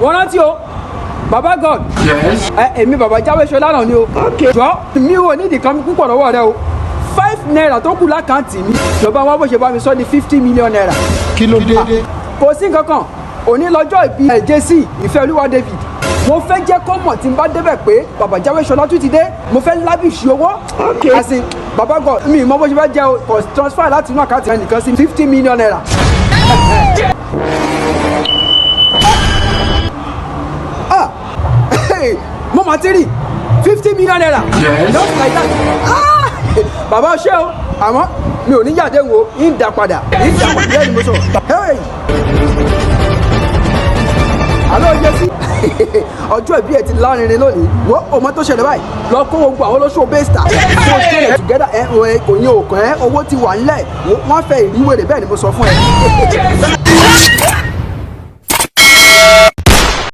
wọ́n rántí o baba God èmi baba jáwé ṣọlá náà ni o jọ mi ò nídìí kan púpọ̀ lọ́wọ́ rẹ o 5 naira tó kù lákàntì mi ìjọba wọn bó ṣe bá mi sọ ní 50 million naira. kí ló dé. kò sí nǹkan kan òní lọ́jọ́ ìbí jc Ìfẹ́olúwa David mo fẹ́ jẹ́ kó mọ̀ tí n bá débẹ̀ pé baba jáwé ṣọlá tún ti dé mo fẹ́ lábìsí owó àti baba God mi mọ bó ṣe fẹ́ jẹ́ o kò transfer láti inú àkáǹtì rẹ nìkan sí 50 million naira. mo ma ti rí 50 million naira just like that. Bàbá ṣé o àmọ́ mi ò ní yàdé wo ń dà padà lẹ́nu mo sọ. Àlọ́ yẹ sí ọjọ́ ìbí ẹ̀ ti lárinrin lónìí wọ́n ọmọ tó ṣẹlẹ̀ báyìí lọ kó gbogbo àwọn olóṣù bẹ́ẹ̀sítà kó ṣẹlẹ̀ together kò ní òkàn owó ti wà ńlẹ̀ wọ́n fẹ́ ìríwèrè bẹ́ẹ̀ ni mo sọ fún ẹ.